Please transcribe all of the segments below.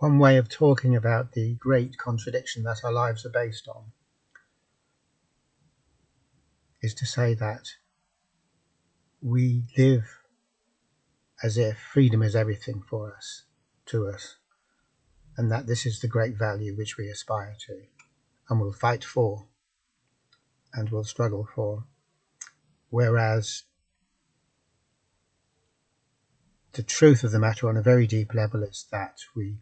One way of talking about the great contradiction that our lives are based on is to say that we live as if freedom is everything for us, to us, and that this is the great value which we aspire to and will fight for and will struggle for, whereas the truth of the matter on a very deep level is that we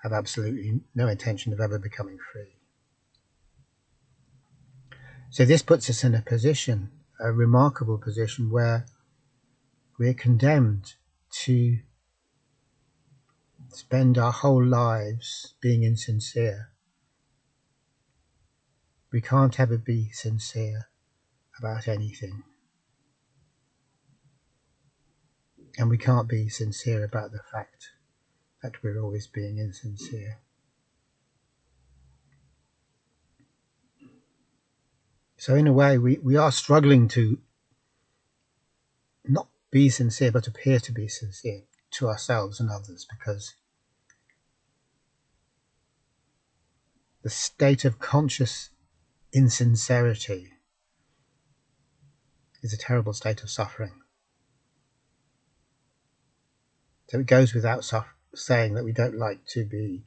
have absolutely no intention of ever becoming free. So this puts us in a position, a remarkable position, where we're condemned to spend our whole lives being insincere. We can't ever be sincere about anything. And we can't be sincere about the fact that we're always being insincere. So in a way, we are struggling to not be sincere, but appear to be sincere to ourselves and others, because the state of conscious insincerity is a terrible state of suffering. So it goes without saying that we don't like to be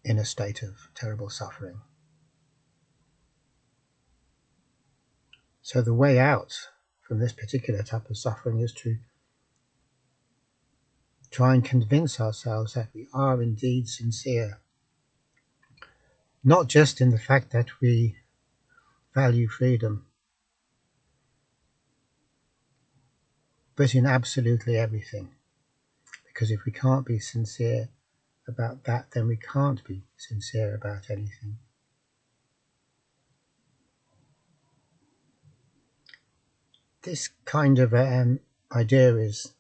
in a state of terrible suffering. So the way out from this particular type of suffering is to try and convince ourselves that we are indeed sincere, not just in the fact that we value freedom, but in absolutely everything. Because if we can't be sincere about that, then we can't be sincere about anything. This kind of idea is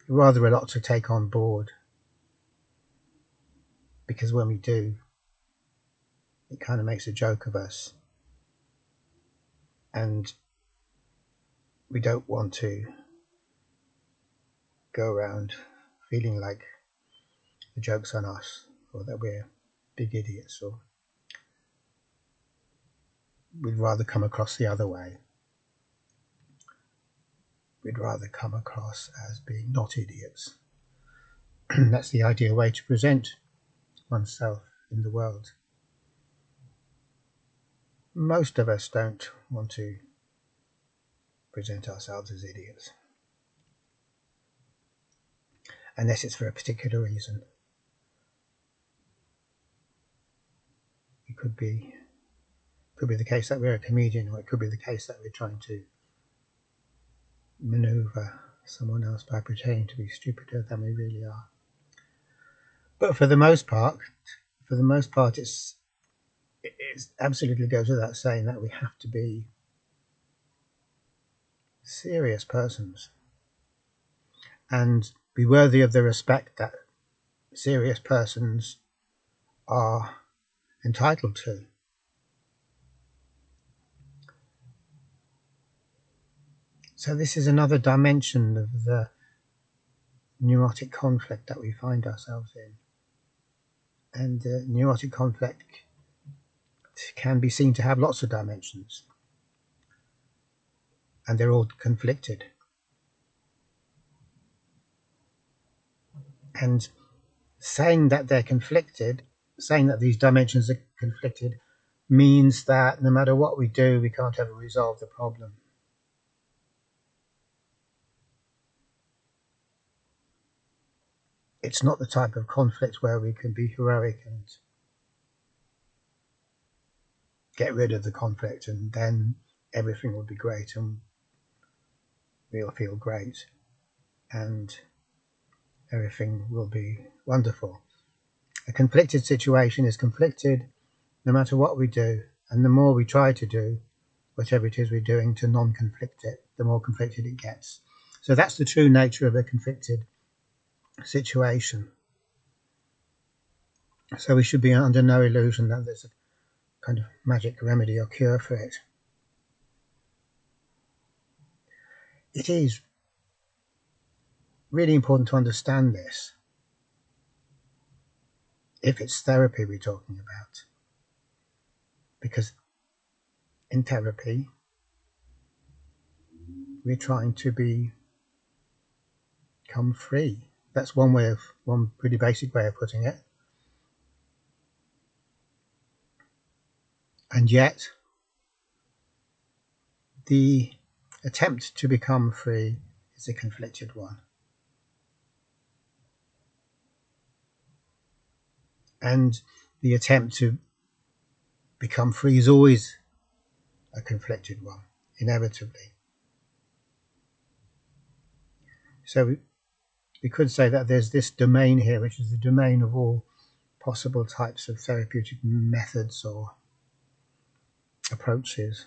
rather a lot to take on board, because when we do, it kind of makes a joke of us, and we don't want to go around feeling like the joke's on us, or that we're big idiots, or we'd rather come across the other way. We'd rather come across as being not idiots. That's the ideal way to present oneself in the world. Most of us don't want to present ourselves as idiots, unless it's for a particular reason. It could be the case that we're a comedian, or it could be the case that we're trying to maneuver someone else by pretending to be stupider than we really are. But for the most part, it absolutely goes without saying that we have to be serious persons and be worthy of the respect that serious persons are entitled to. So this is another dimension of the neurotic conflict that we find ourselves in. And neurotic conflict can be seen to have lots of dimensions, and they're all conflicted. And saying that they're conflicted, saying that these dimensions are conflicted, means that no matter what we do, we can't ever resolve the problem. It's not the type of conflict where we can be heroic and get rid of the conflict and then everything will be great and we'll feel great and everything will be wonderful. A conflicted situation is conflicted no matter what we do, and the more we try to do whatever it is we're doing to non-conflict it, the more conflicted it gets. So that's the true nature of a conflicted situation. So we should be under no illusion that there's a kind of magic remedy or cure for it. it is really important to understand this if it's therapy we're talking about, because in therapy we're trying to become free. That's one pretty basic way of putting it. And yet the attempt to become free is a conflicted one. And the attempt to become free is always a conflicted one, inevitably. So we could say that there's this domain here, which is the domain of all possible types of therapeutic methods or approaches,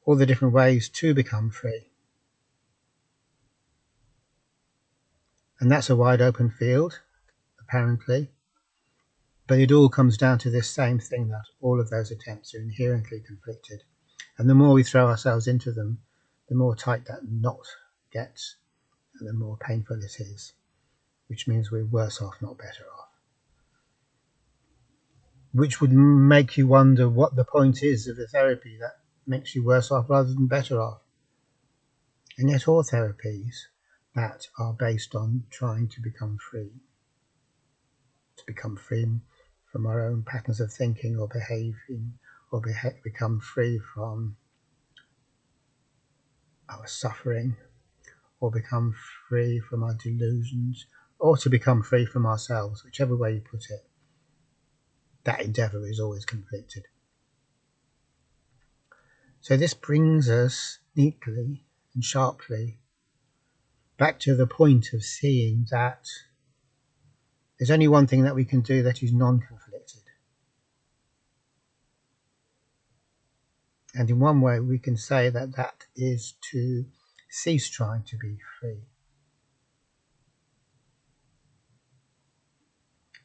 all the different ways to become free. And that's a wide open field, apparently. But it all comes down to this same thing, that all of those attempts are inherently conflicted. And the more we throw ourselves into them, the more tight that knot gets and the more painful it is, which means we're worse off, not better off. Which would make you wonder what the point is of a therapy that makes you worse off rather than better off. And yet all therapies that are based on trying to become free from our own patterns of thinking or behaving, or become free from our suffering, or become free from our delusions, or to become free from ourselves, whichever way you put it, that endeavour is always conflicted. So this brings us neatly and sharply back to the point of seeing that there's only one thing that we can do that is non-conflicted. And in one way we can say that that is to cease trying to be free.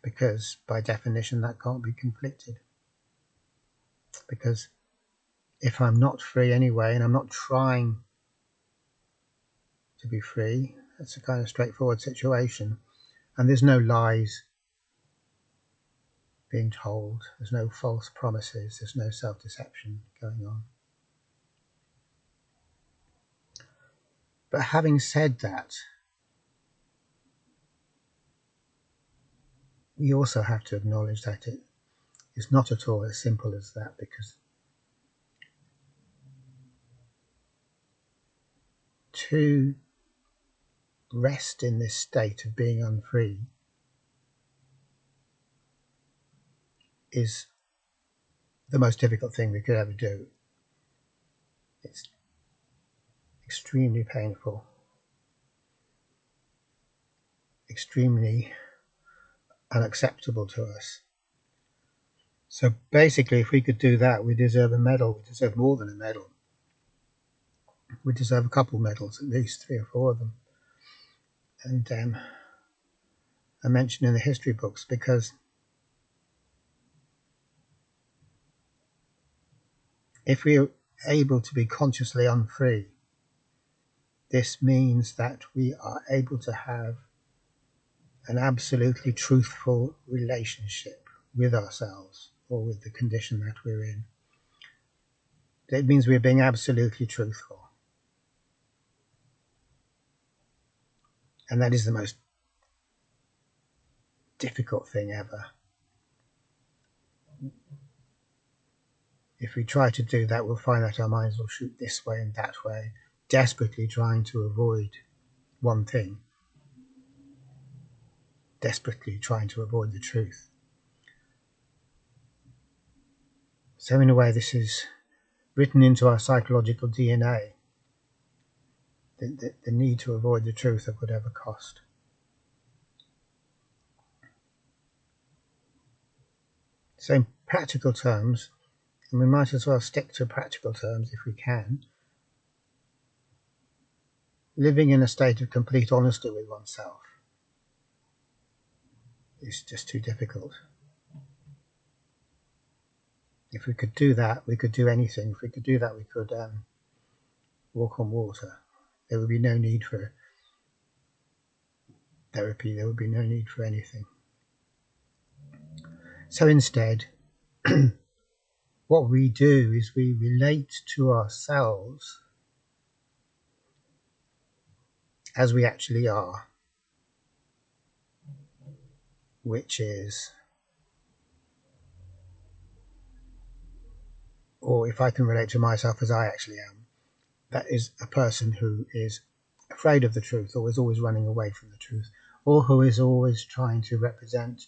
Because by definition that can't be conflicted. Because if I'm not free anyway and I'm not trying to be free, that's a kind of straightforward situation. And there's no lies being told, there's no false promises, there's no self-deception going on. But having said that, we also have to acknowledge that it is not at all as simple as that, because to rest in this state of being unfree is the most difficult thing we could ever do. It's extremely painful, extremely unacceptable to us. So basically, if we could do that, we deserve a medal. We deserve more than a medal. We deserve a couple medals, at least 3 or 4 of them. And I mentioned in the history books, because if we are able to be consciously unfree, this means that we are able to have an absolutely truthful relationship with ourselves or with the condition that we're in. It means we're being absolutely truthful. And that is the most difficult thing ever. If we try to do that, we'll find that our minds will shoot this way and that way, desperately trying to avoid one thing, desperately trying to avoid the truth. So in a way, this is written into our psychological DNA, the need to avoid the truth at whatever cost. So in practical terms, and we might as well stick to practical terms if we can, living in a state of complete honesty with oneself is just too difficult. If we could do that, we could do anything. If we could do that, we could walk on water. There would be no need for therapy, there would be no need for anything. So instead, what we do is we relate to ourselves as we actually are, which is, or if I can relate to myself as I actually am, that is a person who is afraid of the truth, or is always running away from the truth, or who is always trying to represent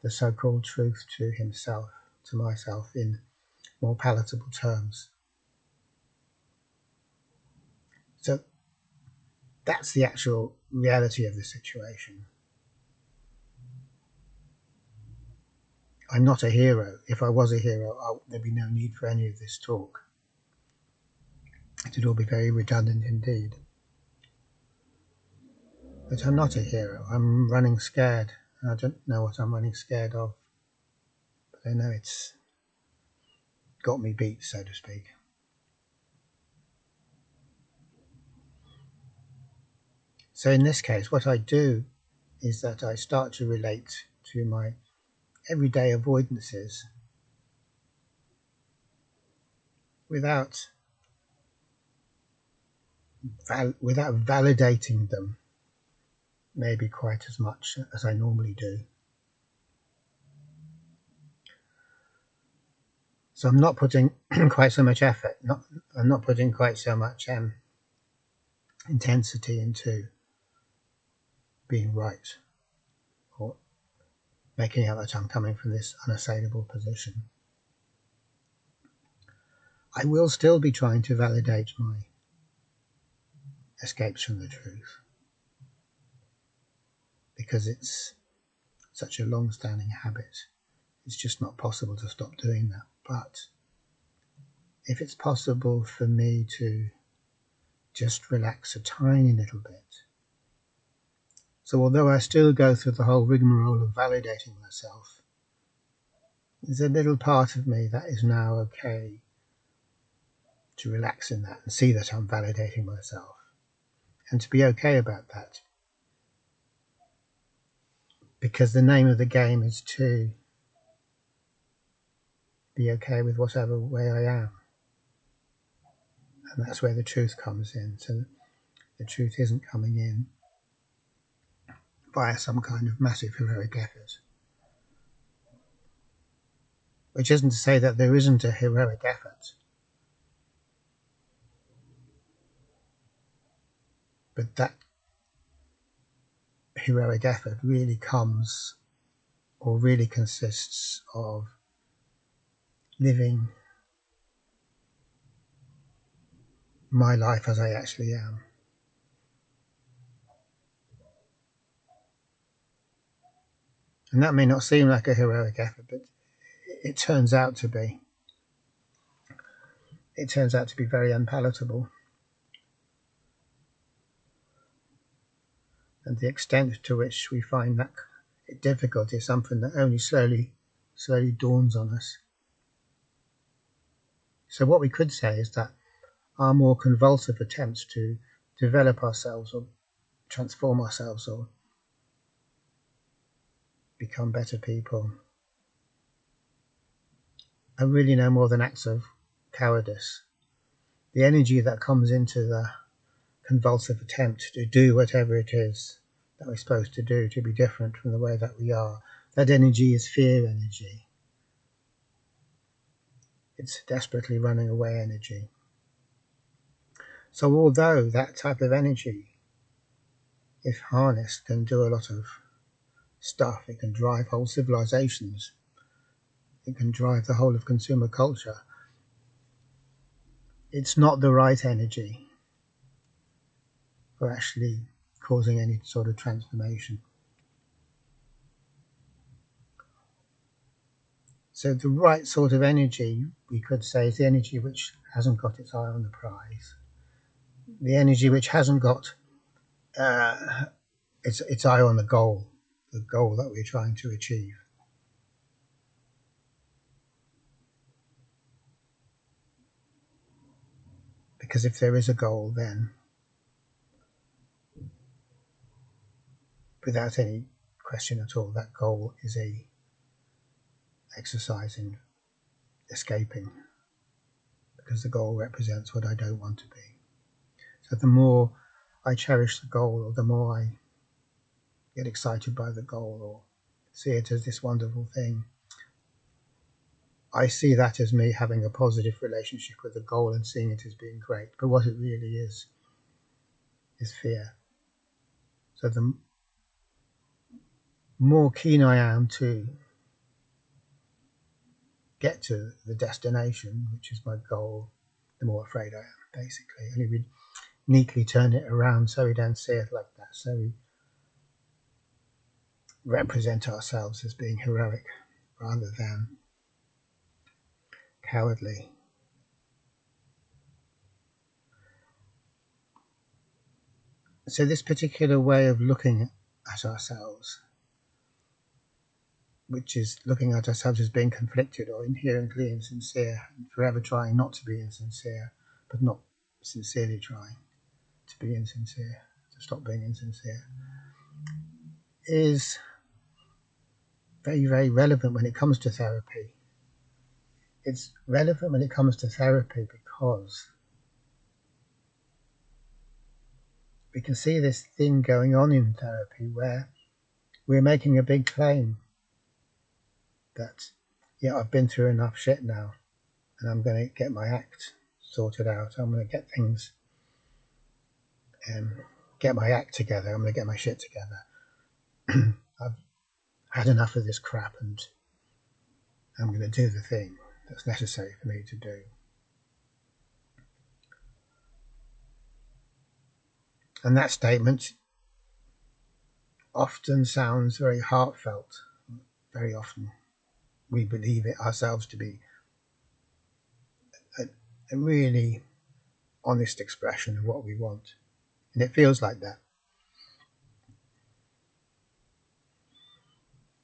the so-called truth to himself, to myself, in more palatable terms. So that's the actual reality of the situation. I'm not a hero. If I was a hero, there'd be no need for any of this talk. It would all be very redundant indeed. But I'm not a hero. I'm running scared. I don't know what I'm running scared of, but I know it's got me beat, so to speak. So in this case, what I do is that I start to relate to my everyday avoidances without validating them maybe quite as much as I normally do. So I'm not putting quite so much effort, I'm not putting quite so much intensity into being right, or making out that I'm coming from this unassailable position. I will still be trying to validate my escapes from the truth, because it's such a long-standing habit. It's just not possible to stop doing that. But if it's possible for me to just relax a tiny little bit, so although I still go through the whole rigmarole of validating myself, there's a little part of me that is now okay to relax in that and see that I'm validating myself, and to be okay about that, because the name of the game is to be okay with whatever way I am. And that's where the truth comes in. So the truth isn't coming in via some kind of massive heroic effort. Which isn't to say that there isn't a heroic effort, but that heroic effort really comes, or really consists of, living my life as I actually am. And that may not seem like a heroic effort, but it turns out to be. It turns out to be very unpalatable. And the extent to which we find that difficult is something that only slowly dawns on us. So what we could say is that our more convulsive attempts to develop ourselves, or transform ourselves, or become better people, are really no more than acts of cowardice. The energy that comes into the convulsive attempt to do whatever it is that we're supposed to do, to be different from the way that we are, that energy is fear energy. It's desperately running away energy. So although that type of energy, if harnessed, can do a lot of stuff, it can drive whole civilizations, it can drive the whole of consumer culture, it's not the right energy for actually causing any sort of transformation. So the right sort of energy, we could say, is the energy which hasn't got its eye on the prize, the energy which hasn't got its eye on the goal that we're trying to achieve. Because if there is a goal, then without any question at all, that goal is a exercise in escaping, because the goal represents what I don't want to be. So the more I cherish the goal, or the more I get excited by the goal, or see it as this wonderful thing, I see that as me having a positive relationship with the goal and seeing it as being great. But what it really is fear. So the more keen I am to get to the destination, which is my goal, the more afraid I am, basically. And we neatly turn it around so we don't see it like that. So we represent ourselves as being heroic rather than cowardly. So this particular way of looking at ourselves, which is looking at ourselves as being conflicted or inherently insincere, and forever trying not to be insincere, but not sincerely trying to be insincere, to stop being insincere, is very, very relevant when it comes to therapy. It's relevant when it comes to therapy because we can see this thing going on in therapy where we're making a big claim that, yeah, I've been through enough shit now and I'm going to get my act sorted out. I'm going to get things, get my act together. I'm going to get my shit together. I've had enough of this crap and I'm going to do the thing that's necessary for me to do. And that statement often sounds very heartfelt. Very often we believe it ourselves to be a really honest expression of what we want. And it feels like that.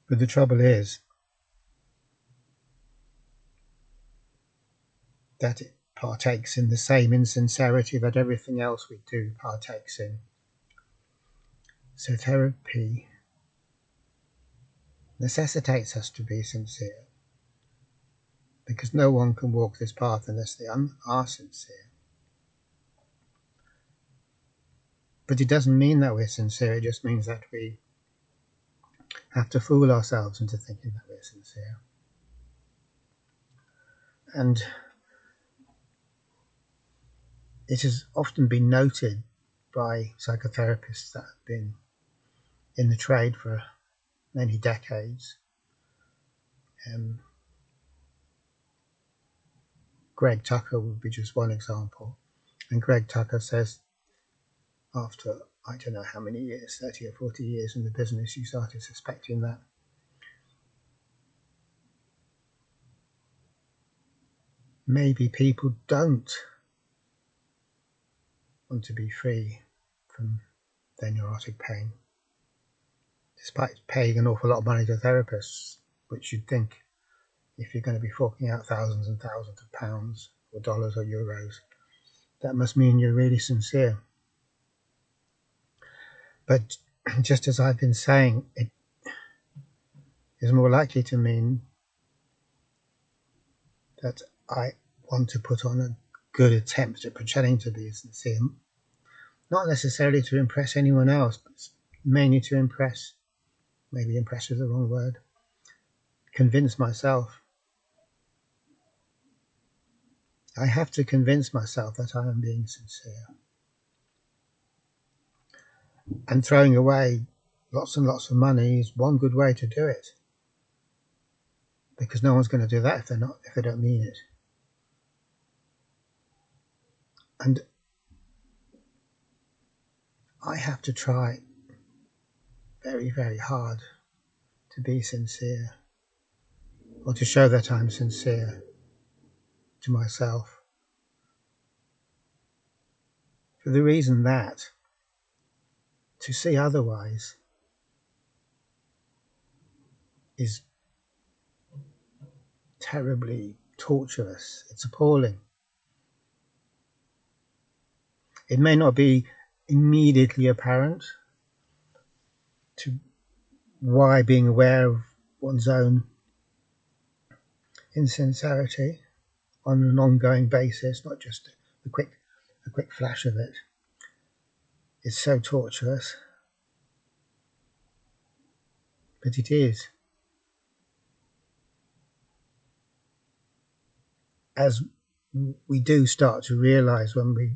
But the trouble is that it partakes in the same insincerity that everything else we do partakes in. So therapy necessitates us to be sincere, because no one can walk this path unless they are sincere. But it doesn't mean that we're sincere, it just means that we have to fool ourselves into thinking that we're sincere. And it has often been noted by psychotherapists that have been in the trade for many decades. Greg Tucker would be just one example. And Greg Tucker says after, I don't know how many years, 30 or 40 years in the business, you started suspecting that maybe people don't want to be free from their neurotic pain, despite paying an awful lot of money to therapists, which you'd think, if you're going to be forking out thousands and thousands of pounds or dollars or euros, that must mean you're really sincere. But just as I've been saying, it is more likely to mean that I want to put on a good attempt at pretending to be sincere, not necessarily to impress anyone else, but mainly to impress, maybe impress is the wrong word, convince myself. I have to convince myself that I am being sincere. And throwing away lots and lots of money is one good way to do it, because no one's going to do that if they don't mean it. And I have to try very, very hard to be sincere, or to show that I'm sincere to myself, for the reason that to see otherwise is terribly torturous. It's appalling. It may not be immediately apparent to why being aware of one's own insincerity on an ongoing basis, not just a quick flash of it, is so torturous. But it is. As we do start to realize when we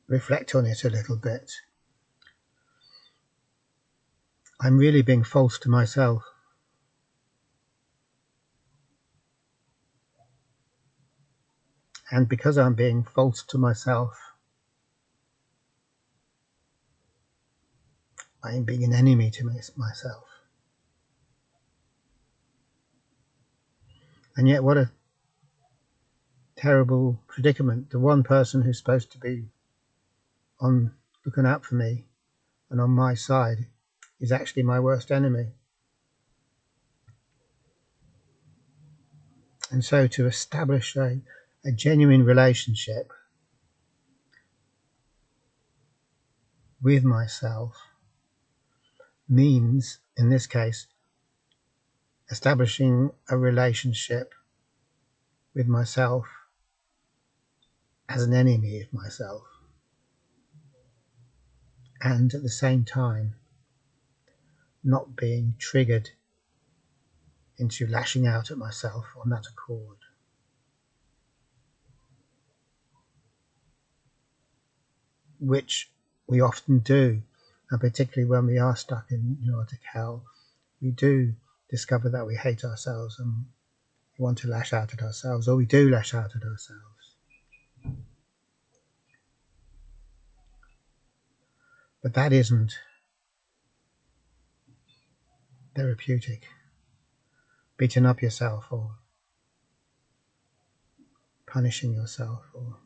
reflect on it a little bit, I'm really being false to myself. And because I'm being false to myself, I am being an enemy to myself. And yet what a terrible predicament. The one person who's supposed to be on looking out for me and on my side is actually my worst enemy. And so to establish a genuine relationship with myself means, in this case, establishing a relationship with myself as an enemy of myself, and at the same time not being triggered into lashing out at myself on that accord. Which we often do, and particularly when we are stuck in neurotic hell, we do discover that we hate ourselves and we want to lash out at ourselves, or we do lash out at ourselves. But that isn't therapeutic. Beating up yourself or punishing yourself or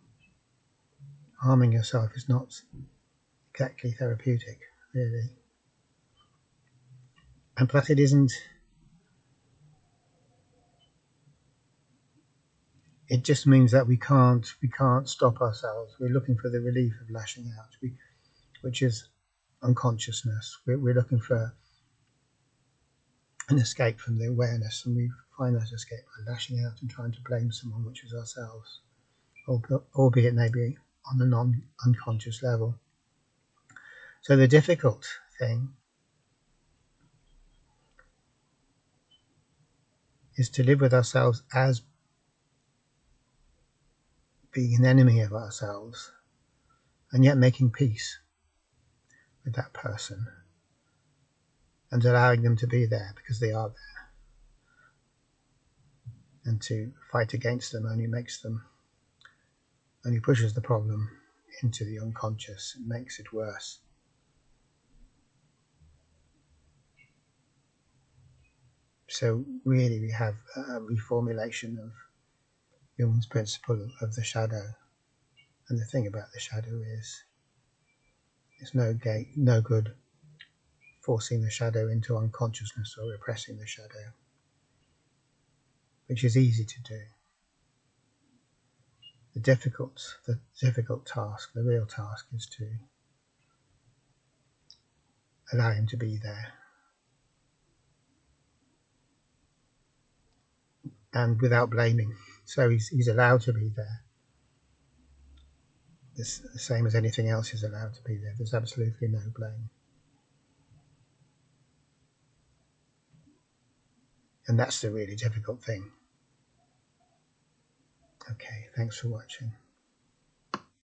harming yourself is not exactly therapeutic, really. And plus it isn't, it just means that we can't stop ourselves. We're looking for the relief of lashing out, which is unconsciousness. We're looking for an escape from the awareness, and we find that escape by lashing out and trying to blame someone, which is ourselves, albeit maybe on a non-unconscious level. So the difficult thing is to live with ourselves as being an enemy of ourselves, and yet making peace with that person and allowing them to be there because they are there. And to fight against them only pushes the problem into the unconscious and makes it worse. So really we have a reformulation of Jung's principle of the shadow. And the thing about the shadow is it's no good forcing the shadow into unconsciousness or repressing the shadow, which is easy to do. The difficult task, the real task, is to allow him to be there, and without blaming. So he's allowed to be there. It's the same as anything else is allowed to be there. There's absolutely no blame. And that's the really difficult thing. Okay, thanks for watching.